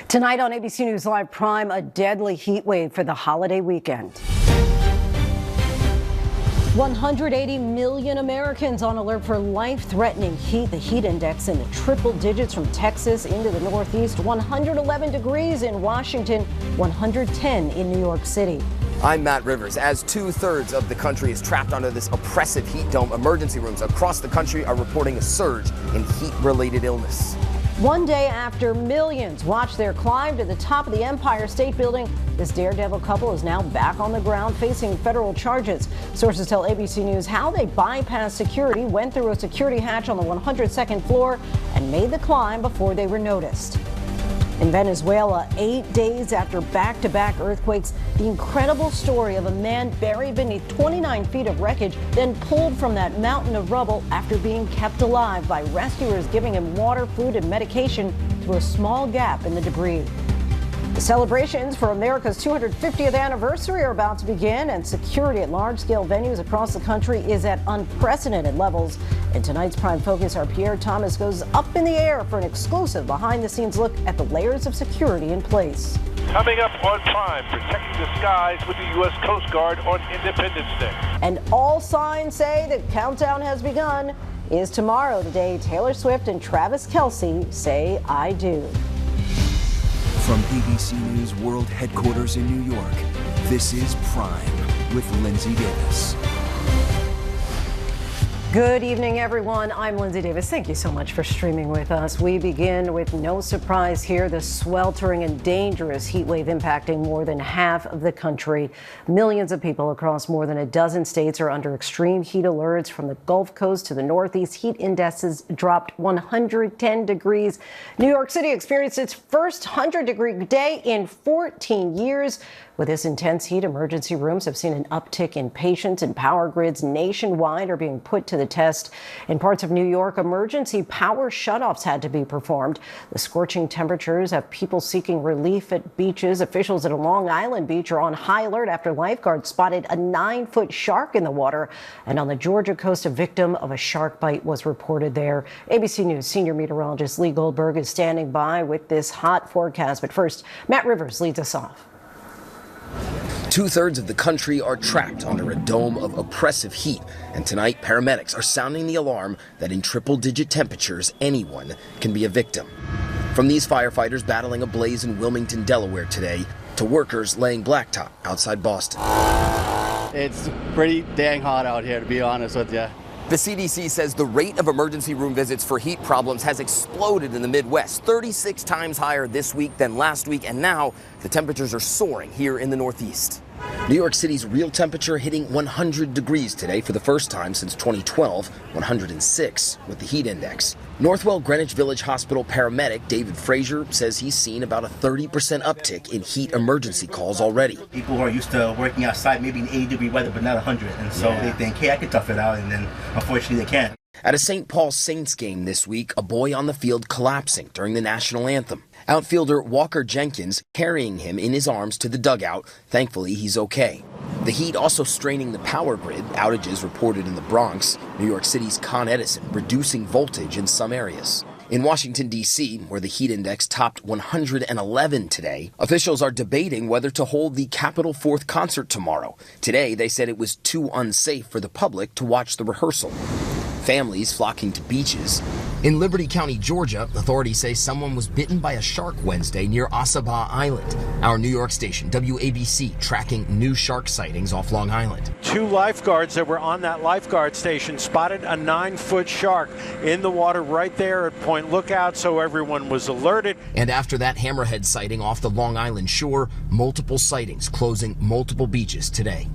Tonight on ABC News Live Prime, a deadly heat wave for the holiday weekend. 180 million Americans on alert for life-threatening heat. The heat index in the triple digits from Texas into the Northeast. 111 degrees in Washington, 110 in New York City. I'm Matt Rivers. As 2/3 of the country is trapped under this oppressive heat dome, emergency rooms across the country are reporting a surge in heat-related illness. One day after millions watched their climb to the top of the Empire State Building, this daredevil couple is now back on the ground facing federal charges. Sources tell ABC News how they bypassed security, went through a security hatch on the 102nd floor, and made the climb before they were noticed. In Venezuela, 8 days after back-to-back earthquakes, the incredible story of a man buried beneath 29 feet of wreckage, then pulled from that mountain of rubble after being kept alive by rescuers giving him water, food, and medication through a small gap in the debris. The celebrations for America's 250th anniversary are about to begin, and security at large-scale venues across the country is at unprecedented levels. In tonight's Prime Focus, our Pierre Thomas goes up in the air for an exclusive behind-the-scenes look at the layers of security in place. Coming up on Prime, protecting the skies with the U.S. Coast Guard on Independence Day. And all signs say the countdown has begun. Is tomorrow the day Taylor Swift and Travis Kelce say I do. From ABC News World Headquarters in New York, this is Prime with Lindsay Davis. Good evening, everyone. I'm Lindsay Davis. Thank you so much for streaming with us. We begin with no surprise here, the sweltering and dangerous heat wave impacting more than half of the country. Millions of people across more than a dozen states are under extreme heat alerts. From the Gulf Coast to the Northeast, heat indexes dropped 110 degrees. New York City experienced its first 100-degree day in 14 years. With this intense heat, emergency rooms have seen an uptick in patients, and power grids nationwide are being put to the test. In parts of New York, emergency power shutoffs had to be performed. The scorching temperatures have people seeking relief at beaches. Officials at a Long Island beach are on high alert after lifeguards spotted a 9-foot shark in the water. And on the Georgia coast, a victim of a shark bite was reported there. ABC News senior meteorologist Lee Goldberg is standing by with this hot forecast. But first, Matt Rivers leads us off. 2/3 of the country are trapped under a dome of oppressive heat, and tonight paramedics are sounding the alarm that in triple-digit temperatures, anyone can be a victim. From these firefighters battling a blaze in Wilmington, Delaware today, to workers laying blacktop outside Boston. It's pretty dang hot out here, to be honest with you. The CDC says the rate of emergency room visits for heat problems has exploded in the Midwest, 36 times higher this week than last week, and now the temperatures are soaring here in the Northeast. New York City's real temperature hitting 100 degrees today for the first time since 2012, 106 with the heat index. Northwell Greenwich Village Hospital paramedic David Frazier says he's seen about a 30% uptick in heat emergency calls already. People who are used to working outside, maybe in 80-degree weather, but not 100, and so they think, hey, I can tough it out, and then unfortunately they can't. At a St. Paul Saints game this week, a boy on the field collapsing during the national anthem. Outfielder Walker Jenkins carrying him in his arms to the dugout. Thankfully, he's okay. The heat also straining the power grid. Outages reported in the Bronx. New York City's Con Edison reducing voltage in some areas. In Washington, D.C., where the heat index topped 111 today, officials are debating whether to hold the Capitol 4th concert tomorrow. Today, they said it was too unsafe for the public to watch the rehearsal. Families flocking to beaches. In Liberty County, Georgia, authorities say someone was bitten by a shark Wednesday near Ossabaw Island. Our New York station, WABC, tracking new shark sightings off Long Island. 2 lifeguards that were on that lifeguard station spotted a 9-foot shark in the water right there at Point Lookout, so everyone was alerted. And after that hammerhead sighting off the Long Island shore, multiple sightings closing multiple beaches today.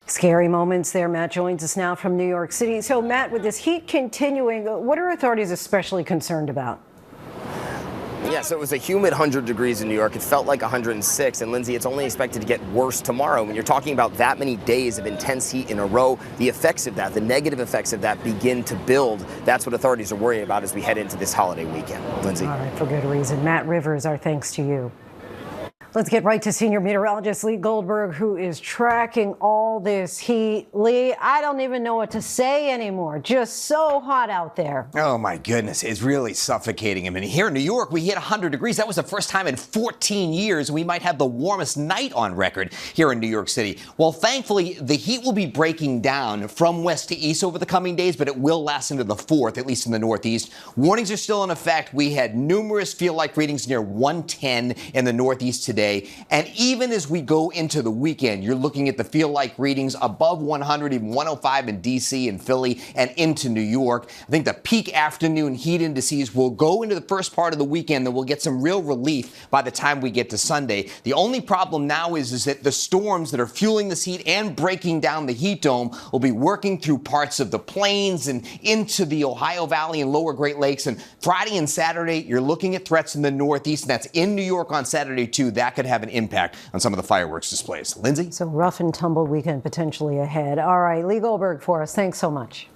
Scary moments there. Matt joins us now from New York City. So, Matt, with this heat continuing, what are authorities especially concerned about? Yeah, so it was a humid 100 degrees in New York. It felt like 106. And, Lindsay, it's only expected to get worse tomorrow. When you're talking about that many days of intense heat in a row, the effects of that, the negative effects of that begin to build. That's what authorities are worried about as we head into this holiday weekend. Lindsay. All right, for good reason. Matt Rivers, our thanks to you. Let's get right to senior meteorologist Lee Goldberg, who is tracking all this heat. Lee, I don't even know what to say anymore. Just so hot out there. Oh, my goodness. It's really suffocating. I mean, here in New York, we hit 100 degrees. That was the first time in 14 years. We might have the warmest night on record here in New York City. Well, thankfully, the heat will be breaking down from west to east over the coming days, but it will last into the 4th, at least in the Northeast. Warnings are still in effect. We had numerous feel-like readings near 110 in the Northeast today. And even as we go into the weekend, you're looking at the feel-like readings above 100, even 105 in D.C. and Philly and into New York. I think the peak afternoon heat indices will go into the first part of the weekend, and we'll get some real relief by the time we get to Sunday. The only problem now is that the storms that are fueling this heat and breaking down the heat dome will be working through parts of the plains and into the Ohio Valley and lower Great Lakes. And Friday and Saturday, you're looking at threats in the Northeast, and that's in New York on Saturday, too. That could have an impact on some of the fireworks displays. Lindsay? So rough and tumble weekend potentially ahead. All right, Lee Goldberg for us. Thanks so much.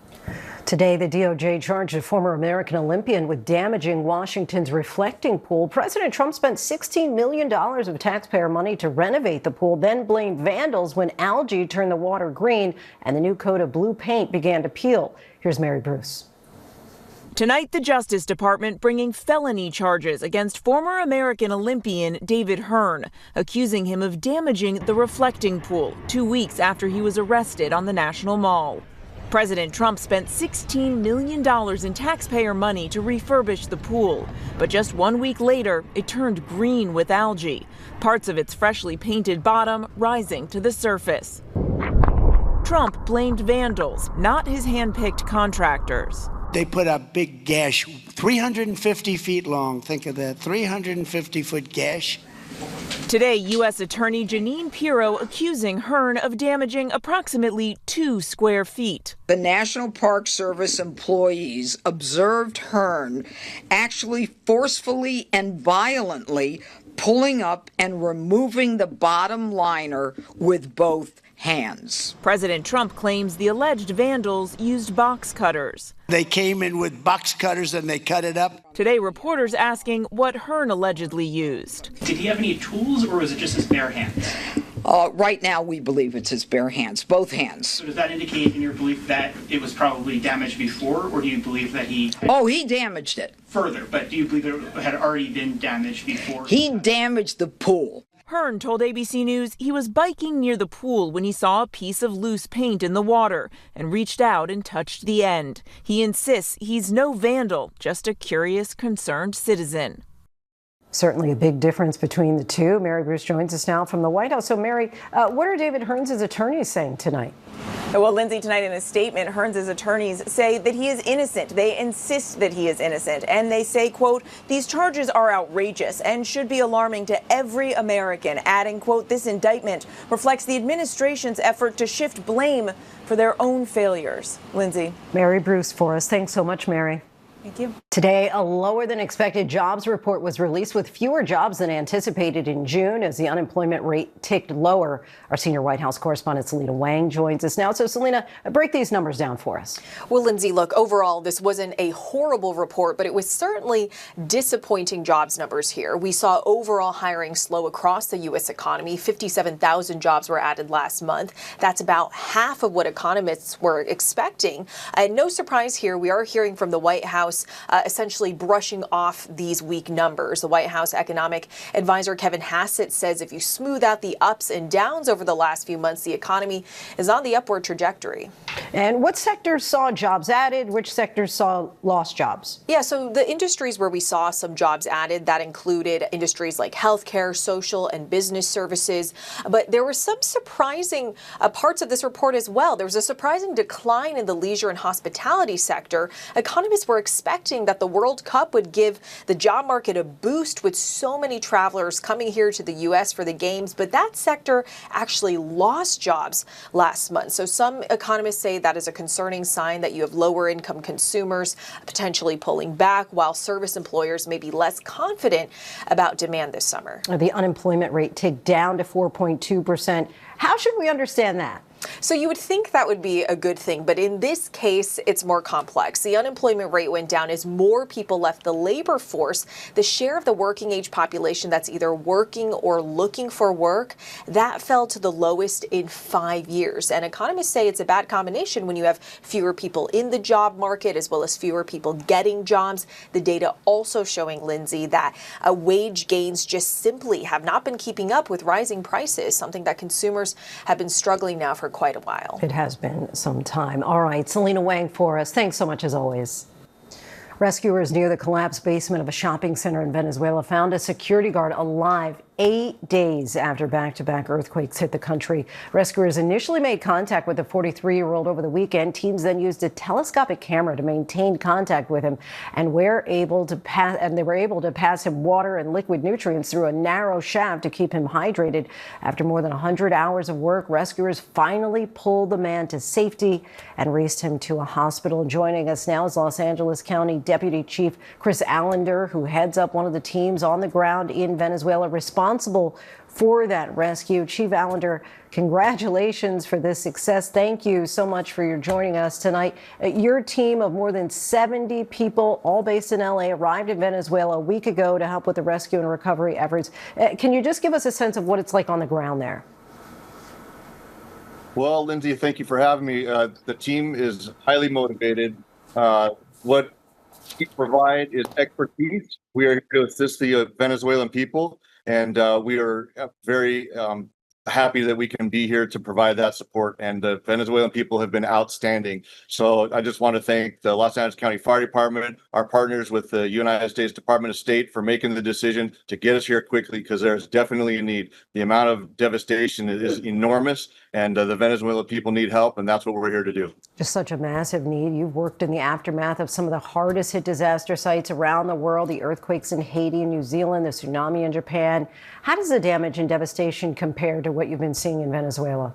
Today, the DOJ charged a former American Olympian with damaging Washington's reflecting pool. President Trump spent $16 million of taxpayer money to renovate the pool, then blamed vandals when algae turned the water green and the new coat of blue paint began to peel. Here's Mary Bruce. Tonight, the Justice Department bringing felony charges against former American Olympian David Hearn, accusing him of damaging the reflecting pool 2 weeks after he was arrested on the National Mall. President Trump spent $16 million in taxpayer money to refurbish the pool, but just 1 week later, it turned green with algae, parts of its freshly painted bottom rising to the surface. Trump blamed vandals, not his hand-picked contractors. They put a big gash, 350 feet long. Think of that, 350-foot gash. Today, U.S. Attorney Jeanine Pirro accusing Hearn of damaging approximately 2 square feet. The National Park Service employees observed Hearn actually forcefully and violently pulling up and removing the bottom liner with both hands. President Trump claims the alleged vandals used box cutters. They came in with box cutters and they cut it up. Today, reporters asking what Hearn allegedly used. Did he have any tools, or was it just his bare hands? Right now, we believe it's his bare hands, both hands. So does that indicate in your belief that it was probably damaged before, or do you believe that he... Oh, he damaged it. Further, but do you believe it had already been damaged before? He damaged the pool. Hearn told ABC News he was biking near the pool when he saw a piece of loose paint in the water and reached out and touched the end. He insists he's no vandal, just a curious, concerned citizen. Certainly a big difference between the two. Mary Bruce joins us now from the White House. So, Mary, what are David Hearn's attorneys saying tonight? Well, Lindsay, tonight in a statement, Hearn's attorneys say that he is innocent. They insist that he is innocent. And they say, quote, these charges are outrageous and should be alarming to every American, adding, quote, this indictment reflects the administration's effort to shift blame for their own failures. Lindsay. Mary Bruce for us. Thanks so much, Mary. Thank you. Today, a lower than expected jobs report was released with fewer jobs than anticipated in June as the unemployment rate ticked lower. Our senior White House correspondent Selena Wang joins us now. So, Selena, break these numbers down for us. Well, Lindsay, look, overall, this wasn't a horrible report, but it was certainly disappointing jobs numbers here. We saw overall hiring slow across the U.S. economy. 57,000 jobs were added last month. That's about half of what economists were expecting. And no surprise here, we are hearing from the White House essentially brushing off these weak numbers. The White House economic advisor Kevin Hassett says if you smooth out the ups and downs over the last few months, the economy is on the upward trajectory. And what sectors saw jobs added? Which sectors saw lost jobs? Yeah, so the industries where we saw some jobs added, that included industries like healthcare, social and business services. But there were some surprising parts of this report as well. There was a surprising decline in the leisure and hospitality sector. Economists were expecting that the World Cup would give the job market a boost with so many travelers coming here to the U.S. for the games, but that sector actually lost jobs last month. So some economists say that is a concerning sign that you have lower income consumers potentially pulling back, while service employers may be less confident about demand this summer. The unemployment rate ticked down to 4.2%. How should we understand that? So you would think that would be a good thing, but in this case, it's more complex. The unemployment rate went down as more people left the labor force. The share of the working age population that's either working or looking for work, that fell to the lowest in 5 years. And economists say it's a bad combination when you have fewer people in the job market as well as fewer people getting jobs. The data also showing, Lindsay, that wage gains just simply have not been keeping up with rising prices, something that consumers have been struggling now for quite a while. It has been some time. All right, Selena Wang for us. Thanks so much as always. Rescuers near the collapsed basement of a shopping center in Venezuela found a security guard alive 8 days after back-to-back earthquakes hit the country. Rescuers initially made contact with the 43-year-old over the weekend. Teams then used a telescopic camera to maintain contact with him, and they were able to pass him water and liquid nutrients through a narrow shaft to keep him hydrated. After more than 100 hours of work, rescuers finally pulled the man to safety and raced him to a hospital. Joining us now is Los Angeles County Deputy Chief Chris Allender, who heads up one of the teams on the ground in Venezuela responsible for that rescue. Chief Allender, congratulations for this success. Thank you so much for your joining us tonight. Your team of more than 70 people, all based in LA, arrived in Venezuela a week ago to help with the rescue and recovery efforts. Can you just give us a sense of what it's like on the ground there? Well, Lindsay, thank you for having me. The team is highly motivated. What we provide is expertise. We are here to assist the Venezuelan people, and we are very happy that we can be here to provide that support. And the Venezuelan people have been outstanding. So I just want to thank the Los Angeles County Fire Department, our partners with the United States Department of State for making the decision to get us here quickly, because there's definitely a need. The amount of devastation is enormous, and the Venezuelan people need help, and that's what we're here to do. Just such a massive need. You've worked in the aftermath of some of the hardest hit disaster sites around the world, the earthquakes in Haiti and New Zealand, the tsunami in Japan. How does the damage and devastation compare to what you've been seeing in Venezuela?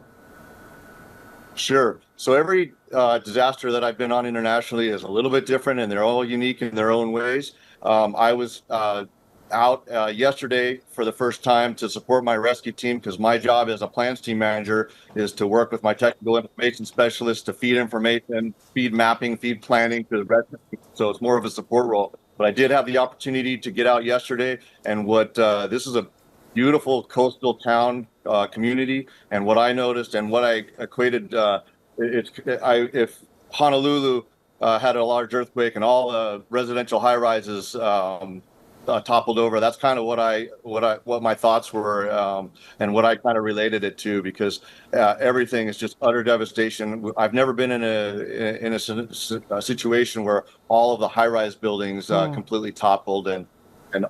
Sure. So every disaster that I've been on internationally is a little bit different, and they're all unique in their own ways. I was out yesterday for the first time to support my rescue team, because my job as a plans team manager is to work with my technical information specialists to feed information, feed mapping, feed planning to the rescue. So it's more of a support role. But I did have the opportunity to get out yesterday, and this is a beautiful coastal town community, and what I noticed and what I equated, if Honolulu had a large earthquake and all the residential high rises toppled over, that's kind of what my thoughts were, and what I kind of related it to, because everything is just utter devastation. I've never been in a situation where all of the high-rise buildings completely toppled, and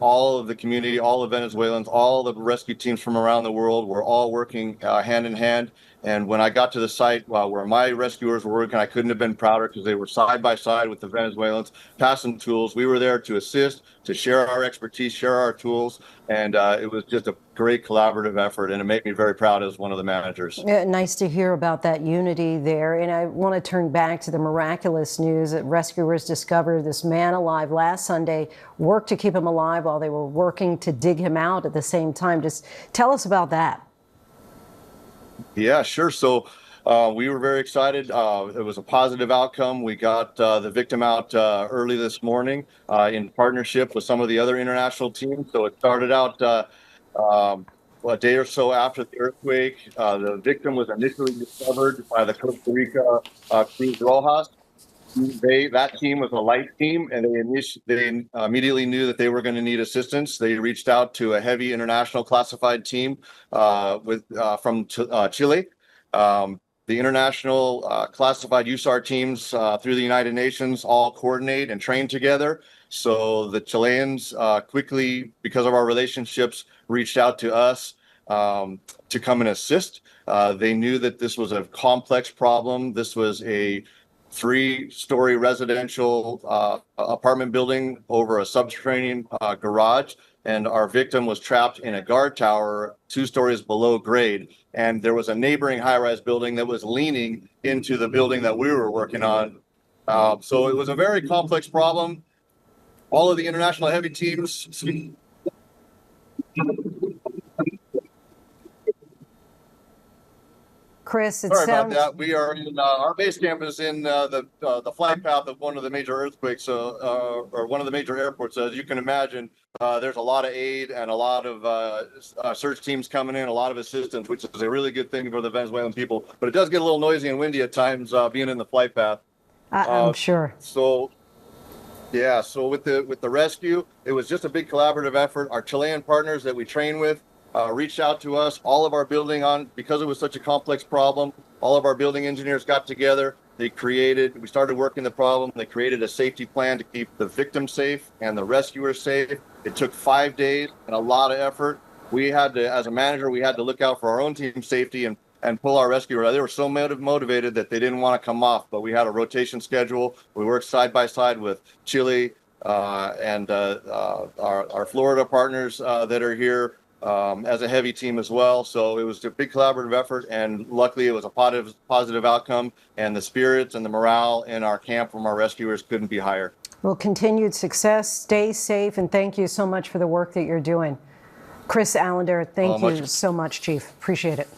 all of the community, all the Venezuelans, all the rescue teams from around the world were all working hand in hand. And when I got to the site where my rescuers were working, I couldn't have been prouder, because they were side by side with the Venezuelans, passing tools. We were there to assist, to share our expertise, share our tools, and it was just a great collaborative effort, and it made me very proud as one of the managers. Yeah, nice to hear about that unity there. And I want to turn back to the miraculous news that rescuers discovered this man alive last Sunday, worked to keep him alive while they were working to dig him out at the same time. Just tell us about that. Yeah, sure. So we were very excited. It was a positive outcome. We got the victim out early this morning in partnership with some of the other international teams. So it started out a day or so after the earthquake. The victim was initially discovered by the Costa Rica Cruz Rojas. That team was a light team, and they immediately knew that they were going to need assistance. They reached out to a heavy international classified team from Chile. The international classified USAR teams through the United Nations all coordinate and train together. So the Chileans quickly, because of our relationships, reached out to us to come and assist. They knew that this was a complex problem. This was a 3-story residential apartment building over a subterranean garage, and our victim was trapped in a guard tower 2 stories below grade, and there was a neighboring high-rise building that was leaning into the building that we were working on. So it was a very complex problem. All of the international heavy teams Chris, it Sorry sounds... about that. We are in our base camp is in the flight path of one of the major earthquakes, or one of the major airports. As you can imagine, there's a lot of aid and a lot of search teams coming in, a lot of assistance, which is a really good thing for the Venezuelan people. But it does get a little noisy and windy at times, being in the flight path. I'm sure. So, yeah. So with the rescue, it was just a big collaborative effort. Our Chilean partners that we train with reached out to us. All of our building because it was such a complex problem, all of our building engineers got together. We started working the problem. They created a safety plan to keep the victims safe and the rescuers safe. It took 5 days and a lot of effort. We had to, as a manager, we had to look out for our own team's safety and pull our rescuer. They were so motivated that they didn't want to come off, but we had a rotation schedule. We worked side by side with Chile and our Florida partners that are here. As a heavy team as well. So it was a big collaborative effort, and luckily it was a positive outcome, and the spirits and the morale in our camp from our rescuers couldn't be higher. Well, continued success, stay safe, and thank you so much for the work that you're doing. Chris Allender, thank you so much, Chief. Appreciate it.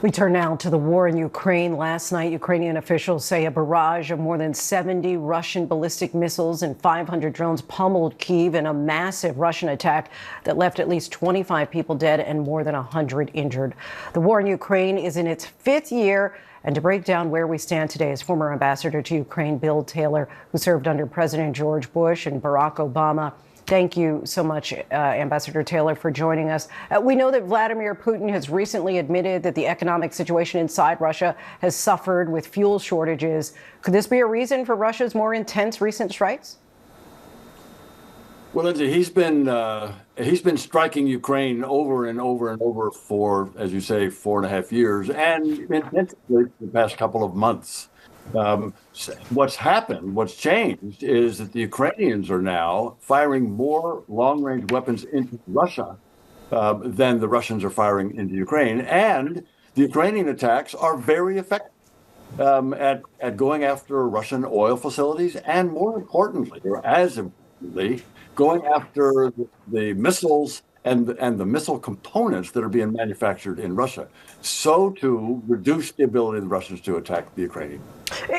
We turn now to the war in Ukraine. Last night, Ukrainian officials say a barrage of more than 70 Russian ballistic missiles and 500 drones pummeled Kyiv in a massive Russian attack that left at least 25 people dead and more than 100 injured. The war in Ukraine is in its 5th year. And to break down where we stand today is former ambassador to Ukraine, Bill Taylor, who served under President George Bush and Barack Obama. Thank you so much, Ambassador Taylor, for joining us. We know that Vladimir Putin has recently admitted that the economic situation inside Russia has suffered with fuel shortages. Could this be a reason for Russia's more intense recent strikes? Well, Lindsay, he's been striking Ukraine over and over and over for, as you say, 4.5 years, and intensively the past couple of months. What's changed is that the Ukrainians are now firing more long-range weapons into Russia than the Russians are firing into Ukraine. And the Ukrainian attacks are very effective at going after Russian oil facilities, and more importantly, or as importantly, going after the missiles and the missile components that are being manufactured in Russia, so to reduce the ability of the Russians to attack the Ukrainians.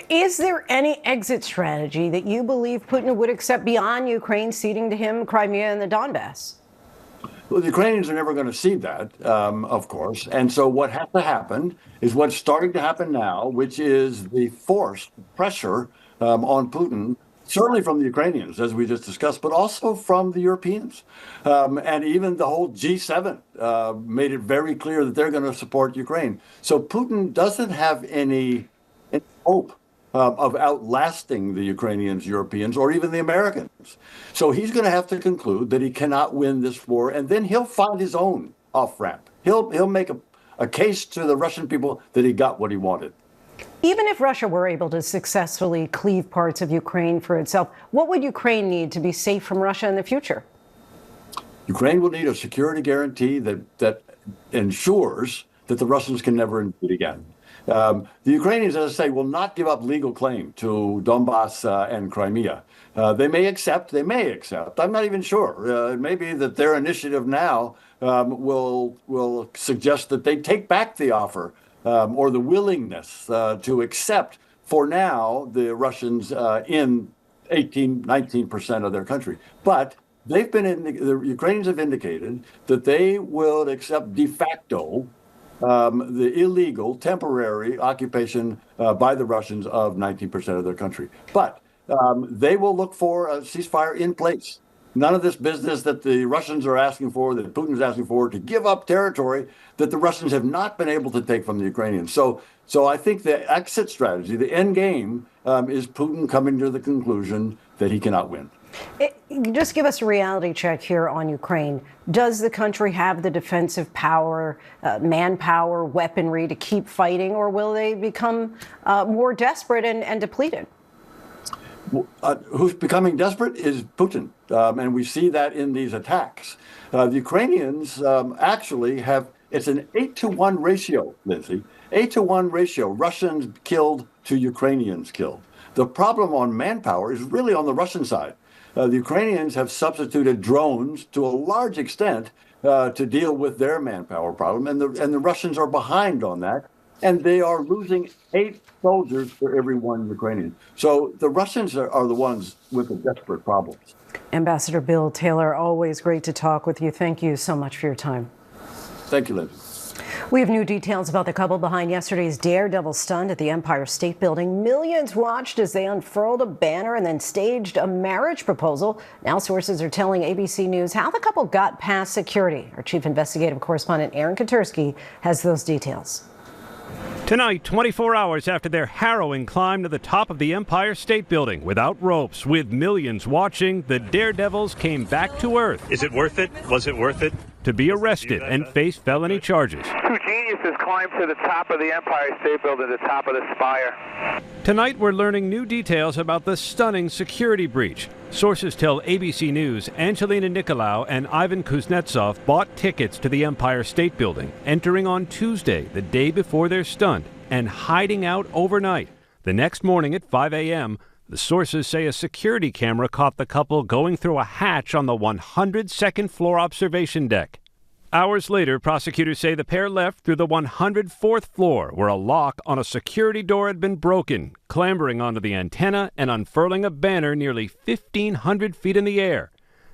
Is there any exit strategy that you believe Putin would accept beyond Ukraine ceding to him Crimea and the Donbass? Well, the Ukrainians are never going to cede that, of course. And so what has to happen is what's starting to happen now, which is the forced pressure on Putin, certainly from the Ukrainians, as we just discussed, but also from the Europeans. And even the whole G7 made it very clear that they're going to support Ukraine. So Putin doesn't have any hope of outlasting the Ukrainians, Europeans, or even the Americans. So he's going to have to conclude that he cannot win this war, and then he'll find his own off-ramp. He'll make a case to the Russian people that he got what he wanted. Even if Russia were able to successfully cleave parts of Ukraine for itself, what would Ukraine need to be safe from Russia in the future? Ukraine will need a security guarantee that ensures that the Russians can never invade again. The Ukrainians, as I say, will not give up legal claim to Donbass and Crimea. They may accept. I'm not even sure. It may be that their initiative now will suggest that they take back the offer or the willingness to accept, for now, the Russians in 19% of their country. But the Ukrainians have indicated that they will accept de facto the illegal temporary occupation by the Russians of 19% of their country. But they will look for a ceasefire in place. None of this business that the Russians are asking for, that Putin's asking for, to give up territory that the Russians have not been able to take from the Ukrainians. So I think the exit strategy, the end game, is Putin coming to the conclusion that he cannot win. Just give us a reality check here on Ukraine. Does the country have the defensive power, manpower, weaponry to keep fighting, or will they become more desperate and depleted? Who's becoming desperate is Putin, and we see that in these attacks. The Ukrainians actually have, it's an 8-to-1 ratio, Lindsay, 8-to-1 ratio, Russians killed to Ukrainians killed. The problem on manpower is really on the Russian side. The Ukrainians have substituted drones to a large extent to deal with their manpower problem, and the Russians are behind on that. And they are losing 8 soldiers for every 1 Ukrainian. So the Russians are the ones with the desperate problems. Ambassador Bill Taylor, always great to talk with you. Thank you so much for your time. Thank you, Lindsay. We have new details about the couple behind yesterday's daredevil stunt at the Empire State Building. Millions watched as they unfurled a banner and then staged a marriage proposal. Now sources are telling ABC News how the couple got past security. Our chief investigative correspondent Aaron Katursky has those details. Tonight, 24 hours after their harrowing climb to the top of the Empire State Building without ropes, with millions watching, the daredevils came back to earth. Is it worth it? Was it worth it? To be arrested and face felony charges. 2 geniuses climbed to the top of the Empire State Building, the top of the spire. Tonight, we're learning new details about the stunning security breach. Sources tell ABC News Angelina Nicolaou and Ivan Kuznetsov bought tickets to the Empire State Building, entering on Tuesday, the day before their stunt, and hiding out overnight. The next morning at 5 a.m., the sources say a security camera caught the couple going through a hatch on the 102nd floor observation deck. Hours later, prosecutors say the pair left through the 104th floor, where a lock on a security door had been broken, clambering onto the antenna and unfurling a banner nearly 1,500 feet in the air.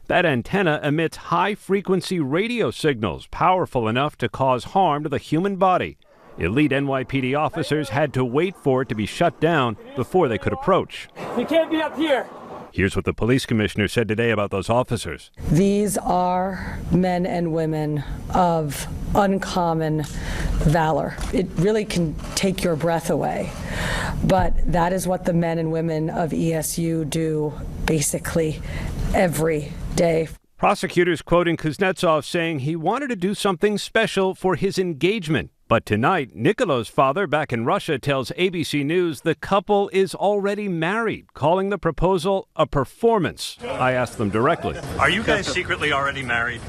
That antenna emits high-frequency radio signals powerful enough to cause harm to the human body. Elite NYPD officers had to wait for it to be shut down before they could approach. You can't be up here. Here's what the police commissioner said today about those officers. These are men and women of uncommon valor. It really can take your breath away. But that is what the men and women of ESU do basically every day. Prosecutors quoting Kuznetsov saying he wanted to do something special for his engagement. But tonight, Nicola's father back in Russia tells ABC News the couple is already married, calling the proposal a performance. I asked them directly. Are you guys secretly already married?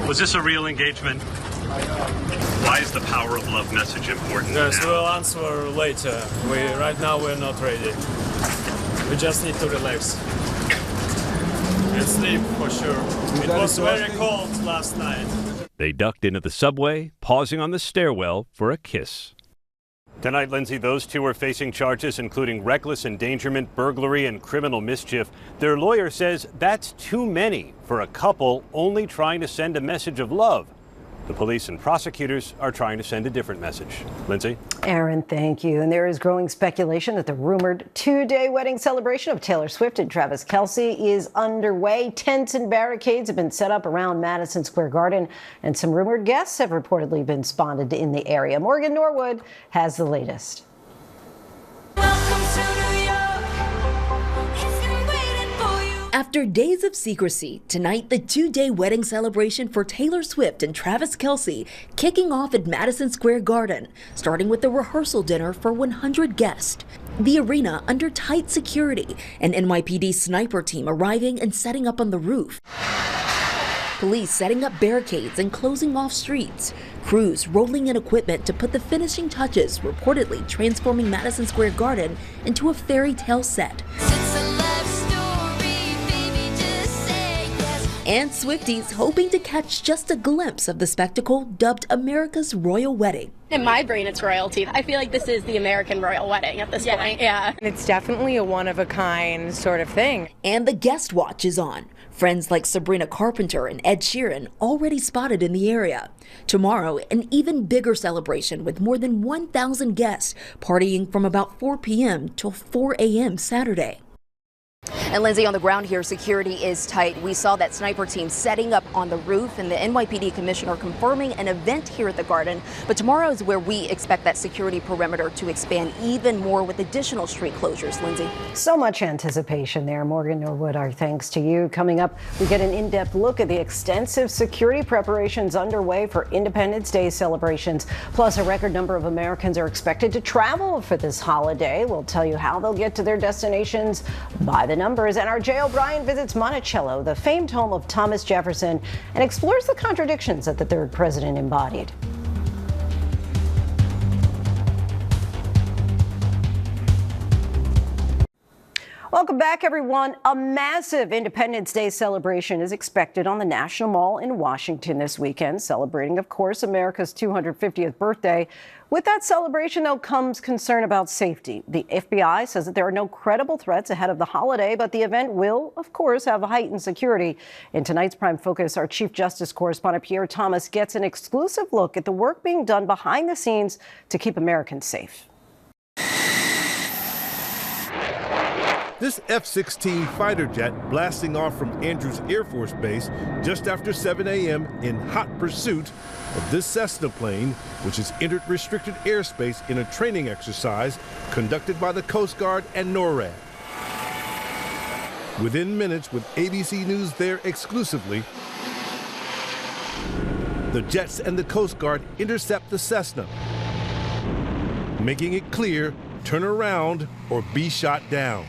Was this a real engagement? Why is the power of love message important Yes, now? we'll answer later. Right now we're not ready. We just need to relax. And sleep for sure. It was very cold last night. They ducked into the subway, pausing on the stairwell for a kiss. Tonight, Lindsay, those two are facing charges including reckless endangerment, burglary, and criminal mischief. Their lawyer says that's too many for a couple only trying to send a message of love. The police and prosecutors are trying to send a different message. Lindsay? Aaron, thank you. And there is growing speculation that the rumored 2-day wedding celebration of Taylor Swift and Travis Kelce is underway. Tents and barricades have been set up around Madison Square Garden, and some rumored guests have reportedly been spotted in the area. Morgan Norwood has the latest. After days of secrecy, tonight the 2-day wedding celebration for Taylor Swift and Travis Kelce kicking off at Madison Square Garden, starting with a rehearsal dinner for 100 guests. The arena under tight security, an NYPD sniper team arriving and setting up on the roof. Police setting up barricades and closing off streets. Crews rolling in equipment to put the finishing touches, reportedly transforming Madison Square Garden into a fairy tale set. And Swifties hoping to catch just a glimpse of the spectacle dubbed America's Royal Wedding. In my brain, it's royalty. I feel like this is the American royal wedding at this point. Yeah. It's definitely a one-of-a-kind sort of thing. And the guest watch is on. Friends like Sabrina Carpenter and Ed Sheeran already spotted in the area. Tomorrow, an even bigger celebration with more than 1,000 guests partying from about 4 p.m. till 4 a.m. Saturday. And Lindsay, on the ground here, security is tight. We saw that sniper team setting up on the roof, and the NYPD commissioner confirming an event here at the Garden. But tomorrow is where we expect that security perimeter to expand even more with additional street closures. Lindsay? So much anticipation there. Morgan Norwood, our thanks to you. Coming up, we get an in-depth look at the extensive security preparations underway for Independence Day celebrations. Plus, a record number of Americans are expected to travel for this holiday. We'll tell you how they'll get to their destinations by the numbers. And our Jay O'Brien visits Monticello, the famed home of Thomas Jefferson, and explores the contradictions that the third president embodied. Welcome back, everyone. A massive Independence Day celebration is expected on the National Mall in Washington this weekend, celebrating, of course, America's 250th birthday. With that celebration, though, comes concern about safety. The FBI says that there are no credible threats ahead of the holiday, but the event will, of course, have heightened security. In tonight's Prime Focus, our Chief Justice correspondent Pierre Thomas gets an exclusive look at the work being done behind the scenes to keep Americans safe. This F-16 fighter jet blasting off from Andrews Air Force Base just after 7 a.m. in hot pursuit of this Cessna plane, which has entered restricted airspace in a training exercise conducted by the Coast Guard and NORAD. Within minutes, with ABC News there exclusively, the jets and the Coast Guard intercept the Cessna, making it clear, turn around or be shot down.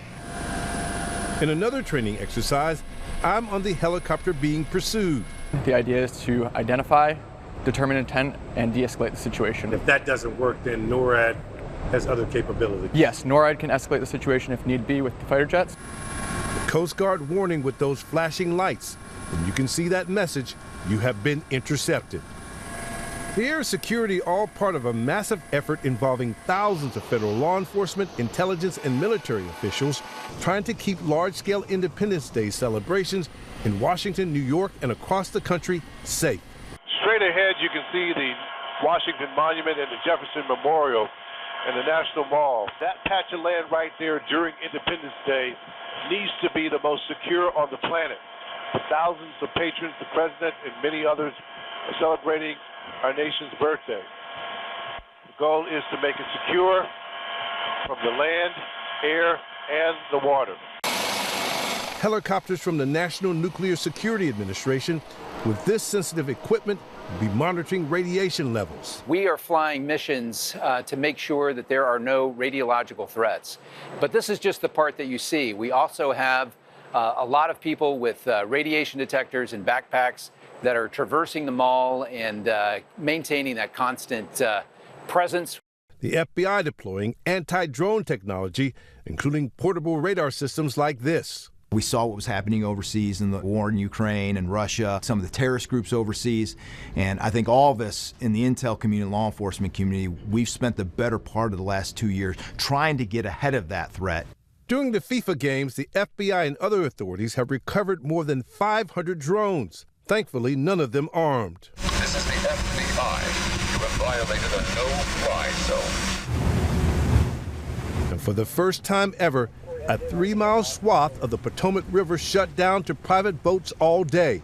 In another training exercise, I'm on the helicopter being pursued. The idea is to identify, determine intent, and de-escalate the situation. If that doesn't work, then NORAD has other capabilities. Yes, NORAD can escalate the situation if need be with the fighter jets. The Coast Guard warning with those flashing lights. And you can see that message, you have been intercepted. The air security all part of a massive effort involving thousands of federal law enforcement, intelligence, and military officials trying to keep large-scale Independence Day celebrations in Washington, New York, and across the country safe. Straight ahead, you can see the Washington Monument and the Jefferson Memorial and the National Mall. That patch of land right there during Independence Day needs to be the most secure on the planet. The thousands of patrons, the president, and many others are celebrating our nation's birthday. The goal is to make it secure from the land, air, and the water. Helicopters from the National Nuclear Security Administration with this sensitive equipment will be monitoring radiation levels. We are flying missions to make sure that there are no radiological threats. But this is just the part that you see. We also have a lot of people with radiation detectors and backpacks that are traversing the mall and maintaining that constant presence. The FBI deploying anti-drone technology, including portable radar systems like this. We saw what was happening overseas in the war in Ukraine and Russia, some of the terrorist groups overseas, and I think all of us in the intel community, law enforcement community, we've spent the better part of the last 2 years trying to get ahead of that threat. During the FIFA games, the FBI and other authorities have recovered more than 500 drones. Thankfully, none of them armed. This is the FBI. You have violated a no-fly zone. And for the first time ever, a 3-mile swath of the Potomac River shut down to private boats all day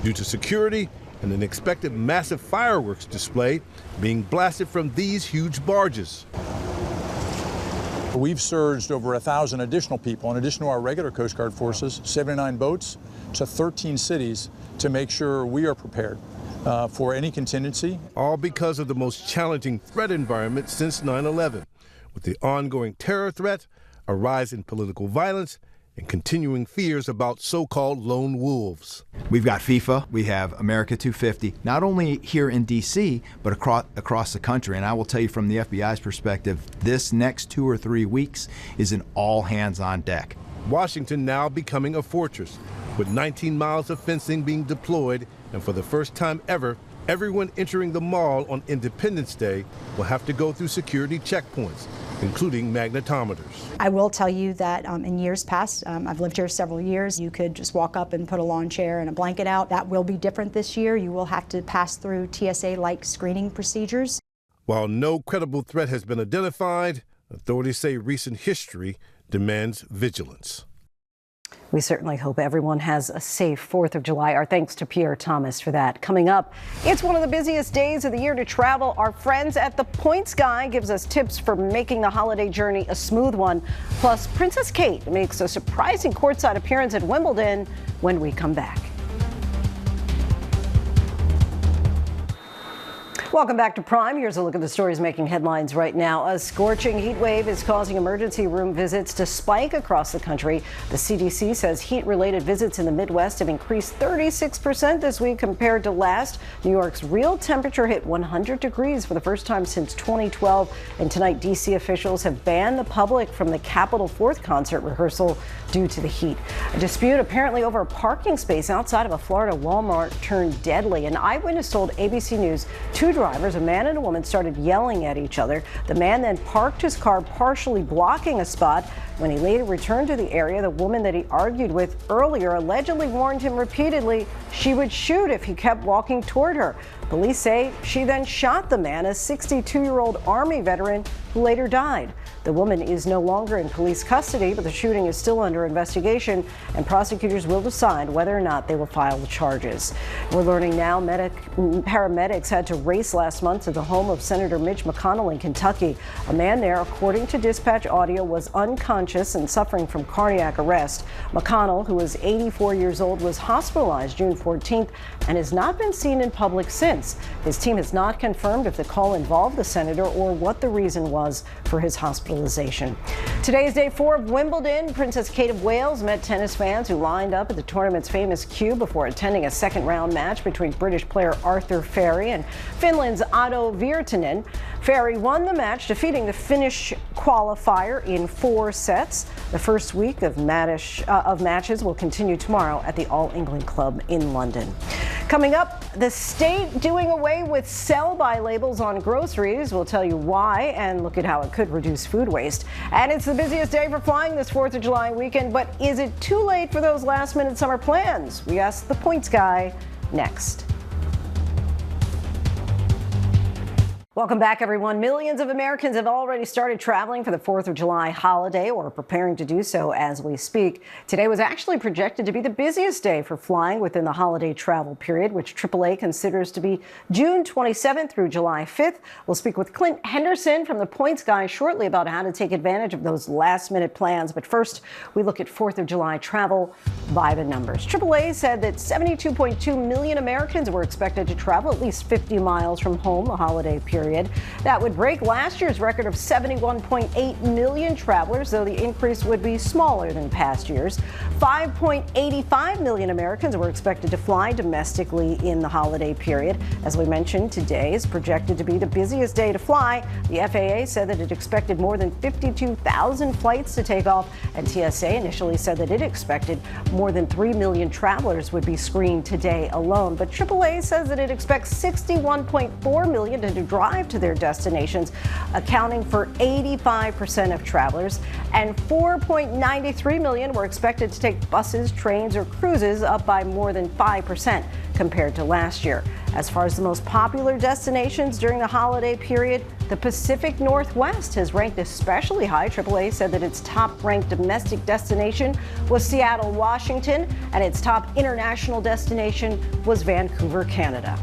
due to security and an expected massive fireworks display being blasted from these huge barges. We've surged over 1,000 additional people, in addition to our regular Coast Guard forces, 79 boats to 13 cities to make sure we are prepared for any contingency. All because of the most challenging threat environment since 9/11, with the ongoing terror threat, a rise in political violence, and continuing fears about so-called lone wolves. We've got FIFA, we have America 250, not only here in D.C., but across the country. And I will tell you from the FBI's perspective, this next 2 or 3 weeks is an all hands on deck. Washington now becoming a fortress, with 19 miles of fencing being deployed, and for the first time ever, everyone entering the mall on Independence Day will have to go through security checkpoints, including magnetometers. I will tell you that in years past, I've lived here several years, you could just walk up and put a lawn chair and a blanket out. That will be different this year. You will have to pass through TSA-like screening procedures. While no credible threat has been identified, authorities say recent history demands vigilance. We certainly hope everyone has a safe 4th of July. Our thanks to Pierre Thomas for that. Coming up, it's one of the busiest days of the year to travel. Our friends at the Points Guy gives us tips for making the holiday journey a smooth one. Plus, Princess Kate makes a surprising courtside appearance at Wimbledon when we come back. Welcome back to Prime. Here's a look at the stories making headlines right now. A scorching heat wave is causing emergency room visits to spike across the country. The CDC says heat-related visits in the Midwest have increased 36% this week compared to last. New York's real temperature hit 100 degrees for the first time since 2012. And tonight, D.C. officials have banned the public from the Capitol 4th concert rehearsal due to the heat. A dispute apparently over a parking space outside of a Florida Walmart turned deadly. An eyewitness told ABC News two drivers, a man and a woman, started yelling at each other. The man then parked his car, partially blocking a spot. When he later returned to the area, the woman that he argued with earlier allegedly warned him repeatedly she would shoot if he kept walking toward her. Police say she then shot the man, a 62-year-old Army veteran who later died. The woman is no longer in police custody, but the shooting is still under investigation, and prosecutors will decide whether or not they will file the charges. We're learning now paramedics had to race last month to the home of Senator Mitch McConnell in Kentucky. A man there, according to dispatch audio, was unconscious and suffering from cardiac arrest. McConnell, who is 84 years old, was hospitalized June 14th and has not been seen in public since. His team has not confirmed if the call involved the senator or what the reason was for his hospitalization. Today is day 4 of Wimbledon. Princess Kate of Wales met tennis fans who lined up at the tournament's famous queue before attending a second-round match between British player Arthur Ferry and Finland's Otto Virtanen. Ferry won the match, defeating the Finnish qualifier in 4 sets. The first week of matches will continue tomorrow at the All England Club in London. Coming up, the state doing away with sell-by labels on groceries. We'll tell you why and look at how it could reduce food waste. And it's the busiest day for flying this 4th of July weekend, but is it too late for those last-minute summer plans? We ask the Points Guy next. Welcome back, everyone. Millions of Americans have already started traveling for the 4th of July holiday or preparing to do so as we speak. Today was actually projected to be the busiest day for flying within the holiday travel period, which AAA considers to be June 27th through July 5th. We'll speak with Clint Henderson from the Points Guy shortly about how to take advantage of those last-minute plans. But first, we look at 4th of July travel by the numbers. AAA said that 72.2 million Americans were expected to travel at least 50 miles from home the holiday period. That would break last year's record of 71.8 million travelers, though the increase would be smaller than past years. 5.85 million Americans were expected to fly domestically in the holiday period. As we mentioned, today is projected to be the busiest day to fly. The FAA said that it expected more than 52,000 flights to take off, and TSA initially said that it expected more than 3 million travelers would be screened today alone. But AAA says that it expects 61.4 million to drive to their destinations, accounting for 85% of travelers, and 4.93 million were expected to take buses, trains, or cruises, up by more than 5% compared to last year. As far as the most popular destinations during the holiday period, the Pacific Northwest has ranked especially high. AAA said that its top-ranked domestic destination was Seattle, Washington, and its top international destination was Vancouver, Canada.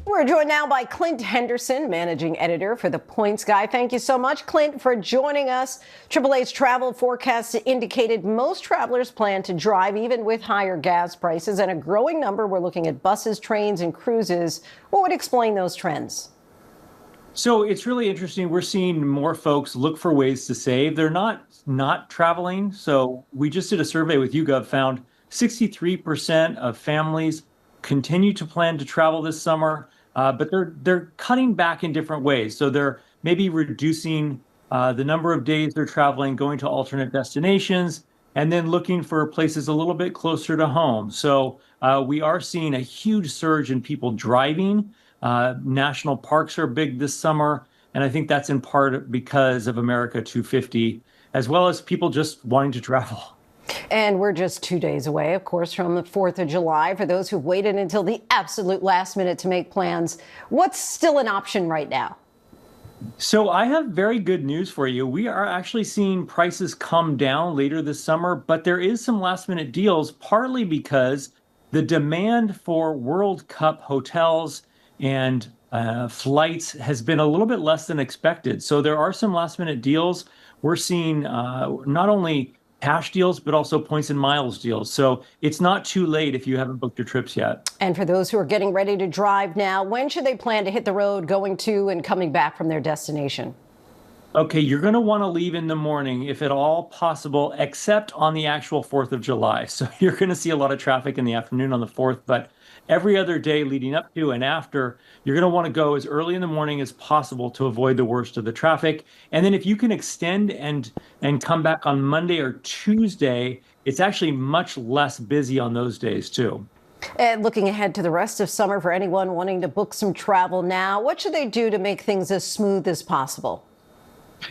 We're joined now by Clint Henderson, managing editor for the Points Guy. Thank you so much, Clint, for joining us. AAA's travel forecast indicated most travelers plan to drive even with higher gas prices, and a growing number were looking at buses, trains, and cruises. What would explain those trends? So it's really interesting. We're seeing more folks look for ways to save. They're not traveling. So we just did a survey with YouGov, found 63% of families continue to plan to travel this summer. But they're cutting back in different ways. So they're maybe reducing the number of days they're traveling, going to alternate destinations, and then looking for places a little bit closer to home. So we are seeing a huge surge in people driving. National parks are big this summer, and I think that's in part because of America 250, as well as people just wanting to travel. And we're just 2 days away, of course, from the 4th of July. For those who've waited until the absolute last minute to make plans, what's still an option right now? So I have very good news for you. We are actually seeing prices come down later this summer, but there is some last minute deals, partly because the demand for World Cup hotels and flights has been a little bit less than expected. So there are some last minute deals. We're seeing not only cash deals, but also points and miles deals. So it's not too late if you haven't booked your trips yet. And for those who are getting ready to drive now, when should they plan to hit the road going to and coming back from their destination? Okay, you're going to want to leave in the morning, if at all possible, except on the actual 4th of July. So you're going to see a lot of traffic in the afternoon on the 4th, but every other day leading up to and after, you're going to want to go as early in the morning as possible to avoid the worst of the traffic. And then if you can extend and come back on Monday or Tuesday, it's actually much less busy on those days too. And looking ahead to the rest of summer for anyone wanting to book some travel now, what should they do to make things as smooth as possible?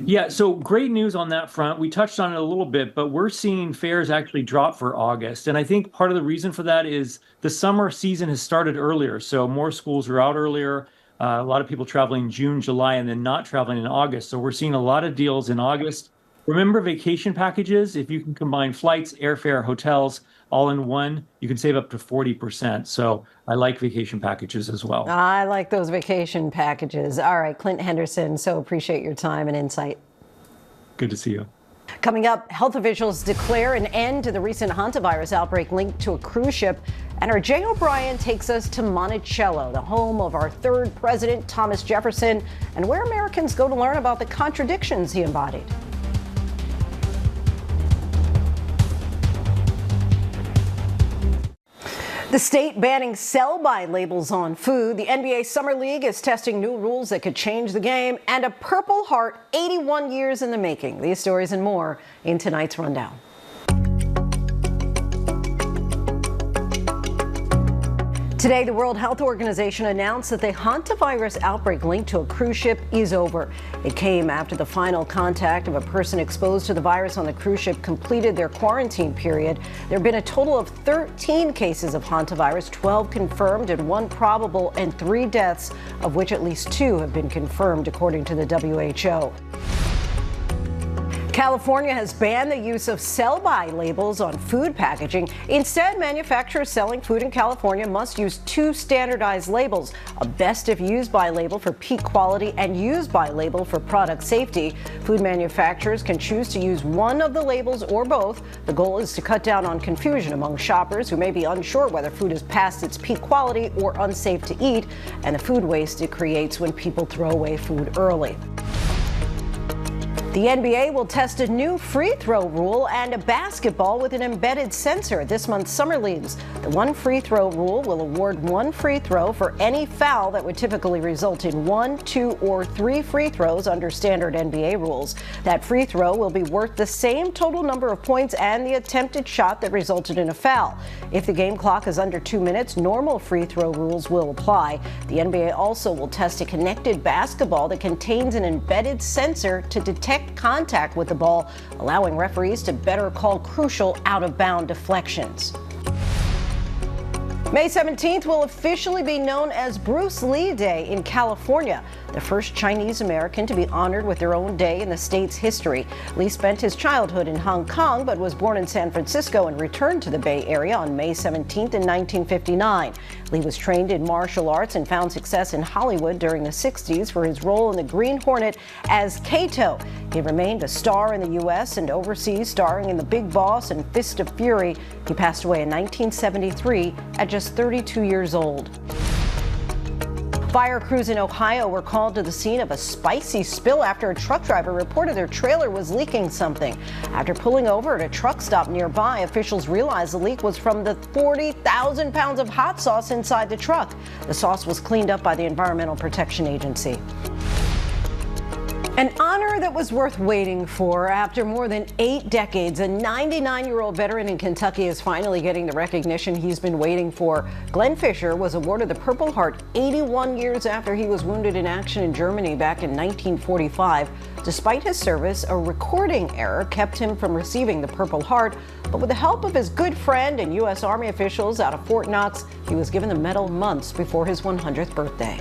Yeah, so great news on that front. We touched on it a little bit, but we're seeing fares actually drop for August. And I think part of the reason for that is the summer season has started earlier. So more schools are out earlier. A lot of people traveling June, July, and then not traveling in August. So we're seeing a lot of deals in August. Remember vacation packages? If you can combine flights, airfare, hotels, all in one, you can save up to 40%. So I like vacation packages as well. I like those vacation packages. All right, Clint Henderson, so appreciate your time and insight. Good to see you. Coming up, health officials declare an end to the recent hantavirus outbreak linked to a cruise ship. And our Jay O'Brien takes us to Monticello, the home of our third president, Thomas Jefferson, and where Americans go to learn about the contradictions he embodied. The state banning sell-by labels on food. The NBA Summer League is testing new rules that could change the game. And a Purple Heart 81 years in the making. These stories and more in tonight's rundown. Today, the World Health Organization announced that the hantavirus outbreak linked to a cruise ship is over. It came after the final contact of a person exposed to the virus on the cruise ship completed their quarantine period. There have been a total of 13 cases of hantavirus, 12 confirmed and 1 probable, and 3 deaths, of which at least 2 have been confirmed, according to the WHO. California has banned the use of sell-by labels on food packaging. Instead, manufacturers selling food in California must use 2 standardized labels, a best if used by label for peak quality and used by label for product safety. Food manufacturers can choose to use one of the labels or both. The goal is to cut down on confusion among shoppers who may be unsure whether food is past its peak quality or unsafe to eat, and the food waste it creates when people throw away food early. The NBA will test a new free throw rule and a basketball with an embedded sensor this month's summer leagues. The 1 free throw rule will award 1 free throw for any foul that would typically result in 1, 2, or 3 free throws under standard NBA rules. That free throw will be worth the same total number of points and the attempted shot that resulted in a foul. If the game clock is under 2 minutes, normal free throw rules will apply. The NBA also will test a connected basketball that contains an embedded sensor to detect contact with the ball, allowing referees to better call crucial out-of-bound deflections. May 17th will officially be known as Bruce Lee Day in California, the first Chinese American to be honored with their own day in the state's history. Lee spent his childhood in Hong Kong but was born in San Francisco and returned to the Bay Area on May 17th in 1959. Lee was trained in martial arts and found success in Hollywood during the 60s for his role in the Green Hornet as Kato. He remained a star in the U.S. and overseas, starring in The Big Boss and Fist of Fury. He passed away in 1973 at just 32 years old. Fire crews in Ohio were called to the scene of a spicy spill after a truck driver reported their trailer was leaking something. After pulling over at a truck stop nearby, officials realized the leak was from the 40,000 pounds of hot sauce inside the truck. The sauce was cleaned up by the Environmental Protection Agency. An honor that was worth waiting for. After more than 8 decades, a 99-year-old veteran in Kentucky is finally getting the recognition he's been waiting for. Glenn Fisher was awarded the Purple Heart 81 years after he was wounded in action in Germany back in 1945. Despite his service, a recording error kept him from receiving the Purple Heart. But with the help of his good friend and U.S. Army officials out of Fort Knox, he was given the medal months before his 100th birthday.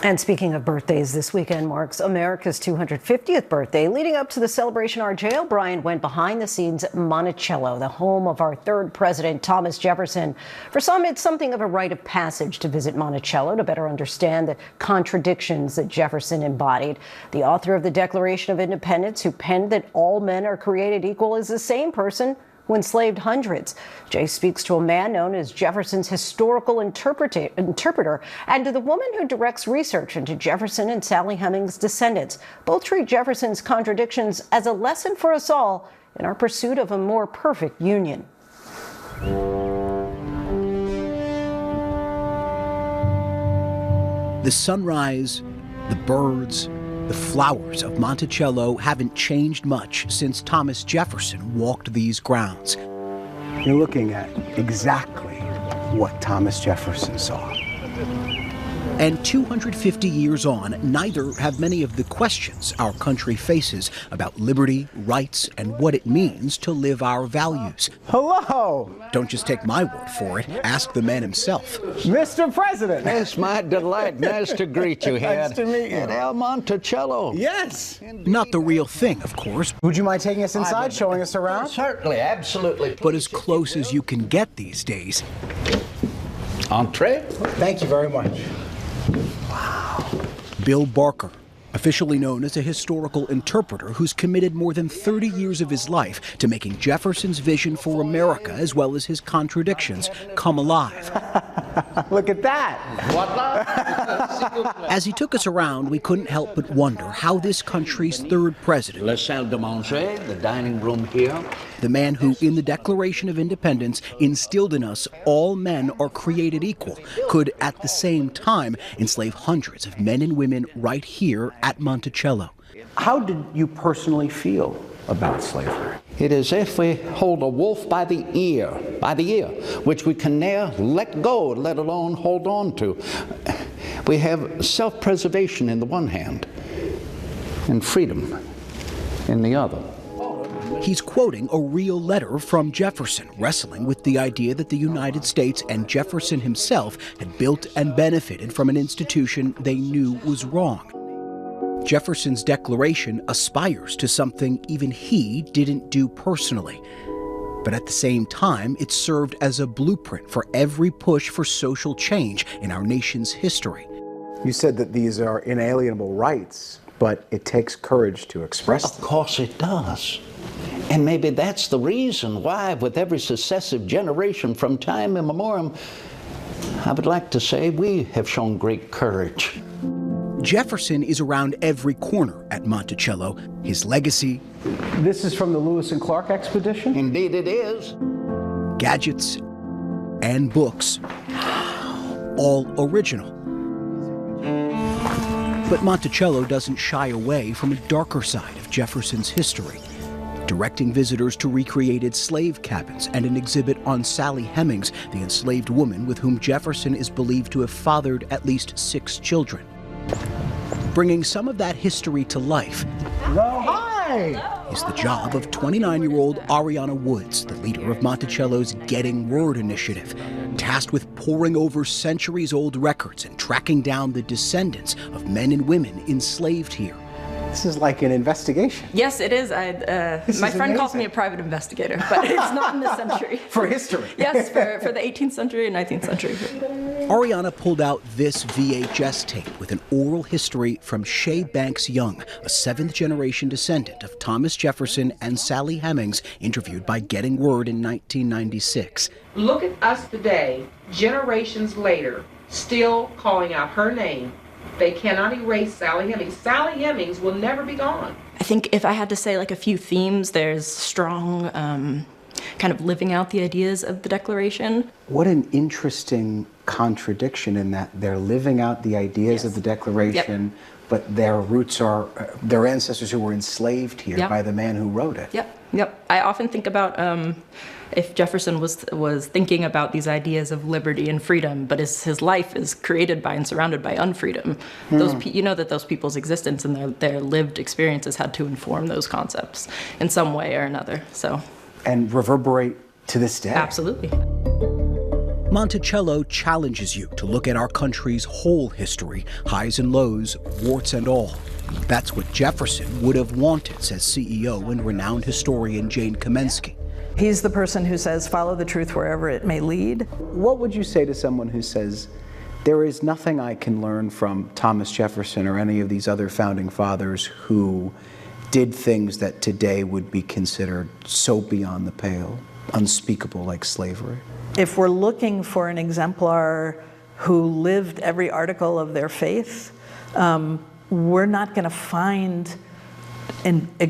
And speaking of birthdays, this weekend marks America's 250th birthday. Leading up to the celebration, our Jay O'Brien went behind the scenes at Monticello, the home of our third president, Thomas Jefferson. For some, it's something of a rite of passage to visit Monticello to better understand the contradictions that Jefferson embodied. The author of the Declaration of Independence, who penned that all men are created equal, is the same person who enslaved hundreds. Jay speaks to a man known as Jefferson's historical interpreter and to the woman who directs research into Jefferson and Sally Hemings' descendants. Both treat Jefferson's contradictions as a lesson for us all in our pursuit of a more perfect union. The sunrise, the birds, the flowers of Monticello haven't changed much since Thomas Jefferson walked these grounds. You're looking at exactly what Thomas Jefferson saw. And 250 years on, neither have many of the questions our country faces about liberty, rights, and what it means to live our values. Hello! Don't just take my word for it. Ask the man himself. Mr. President! It's my delight. Nice to greet you here. Nice to meet you. At El Monticello. Yes! Not the real thing, of course. Would you mind taking us inside, showing us around? Certainly, absolutely. But as close as you can get these days. Entree? Thank you very much. Bill Barker, officially known as a historical interpreter who's committed more than 30 years of his life to making Jefferson's vision for America, as well as his contradictions, come alive. Look at that! As he took us around, we couldn't help but wonder how this country's third president, La salle de manger, the dining room here. The man who, in the Declaration of Independence, instilled in us all men are created equal, could at the same time enslave hundreds of men and women right here at Monticello. How did you personally feel about slavery? It is if we hold a wolf by the ear, which we can ne'er let go, let alone hold on to. We have self-preservation in the one hand and freedom in the other. He's quoting a real letter from Jefferson, wrestling with the idea that the United States and Jefferson himself had built and benefited from an institution they knew was wrong. Jefferson's declaration aspires to something even he didn't do personally. But at the same time, it served as a blueprint for every push for social change in our nation's history. You said that these are inalienable rights, but it takes courage to express them. Of course it does. And maybe that's the reason why, with every successive generation from time immemorial, I would like to say we have shown great courage. Jefferson is around every corner at Monticello. His legacy. This is from the Lewis and Clark expedition? Indeed it is. Gadgets and books, all original. But Monticello doesn't shy away from a darker side of Jefferson's history, directing visitors to recreated slave cabins and an exhibit on Sally Hemings, the enslaved woman with whom Jefferson is believed to have fathered at least 6 children. Bringing some of that history to life is the job of 29-year-old Ariana Woods, the leader of Monticello's Getting Word initiative, tasked with poring over centuries-old records and tracking down the descendants of men and women enslaved here. This is like an investigation. Yes, it is. My friend calls me a private investigator, but it's not in this century. For history. Yes, for the 18th century and 19th century. Ariana pulled out this VHS tape with an oral history from Shea Banks Young, a 7th-generation descendant of Thomas Jefferson and Sally Hemings, interviewed by Getting Word in 1996. Look at us today, generations later, still calling out her name. They cannot erase Sally Hemings. Sally Hemings will never be gone. I think if I had to say like a few themes, there's strong kind of living out the ideas of the Declaration. What an interesting contradiction in that they're living out the ideas of the Declaration, but their roots are their ancestors who were enslaved here by the man who wrote it. Yep. I often think about if Jefferson was thinking about these ideas of liberty and freedom, but his life is created by and surrounded by unfreedom. You know that those people's existence and their lived experiences had to inform those concepts in some way or another. So. And reverberate to this day. Absolutely. Monticello challenges you to look at our country's whole history, highs and lows, warts and all. That's what Jefferson would have wanted, says CEO and renowned historian Jane Kamensky. He's the person who says, follow the truth wherever it may lead. What would you say to someone who says, there is nothing I can learn from Thomas Jefferson or any of these other founding fathers who did things that today would be considered so beyond the pale, unspeakable, like slavery? If we're looking for an exemplar who lived every article of their faith, we're not going to find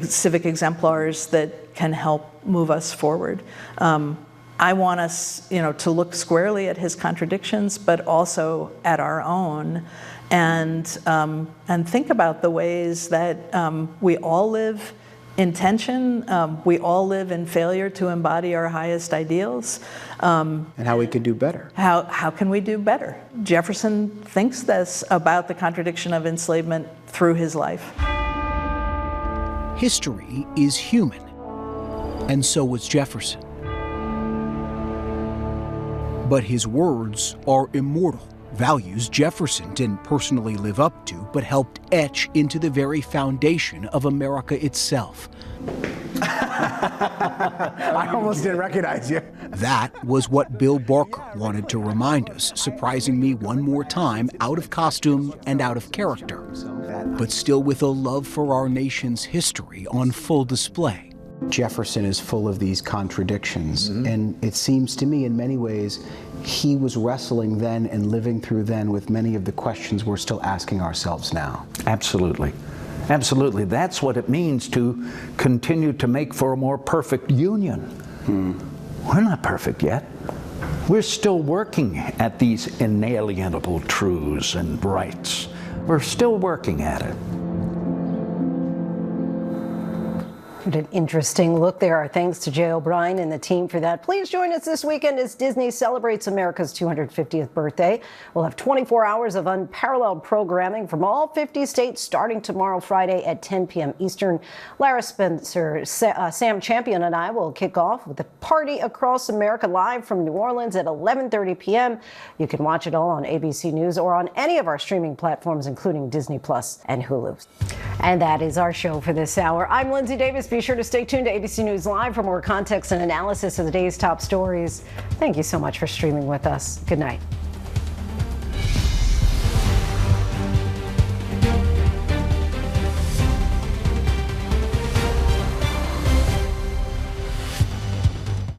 civic exemplars that can help move us forward. I want us, to look squarely at his contradictions, but also at our own, and think about the ways that we all live in tension. We all live in failure to embody our highest ideals. And how we could do better. How can we do better? Jefferson thinks this about the contradiction of enslavement through his life. History is human, and so was Jefferson. But his words are immortal, values Jefferson didn't personally live up to, but helped etch into the very foundation of America itself. I almost didn't recognize you. That was what Bill Barker wanted to remind us, surprising me one more time, out of costume and out of character, but still with a love for our nation's history on full display. Jefferson is full of these contradictions, and it seems to me in many ways he was wrestling then and living through then with many of the questions we're still asking ourselves now. Absolutely. Absolutely. That's what it means to continue to make for a more perfect union. We're not perfect yet. We're still working at these inalienable truths and rights. We're still working at it. What an interesting look there. Our thanks to Jay O'Brien and the team for that. Please join us this weekend as Disney celebrates America's 250th birthday. We'll have 24 hours of unparalleled programming from all 50 states starting tomorrow, Friday at 10 p.m. Eastern. Lara Spencer, Sam Champion and I will kick off with the Party Across America live from New Orleans at 11:30 p.m. You can watch it all on ABC News or on any of our streaming platforms, including Disney Plus and Hulu. And that is our show for this hour. I'm Lindsay Davis. Be sure to stay tuned to ABC News Live for more context and analysis of the day's top stories. Thank you so much for streaming with us. Good night.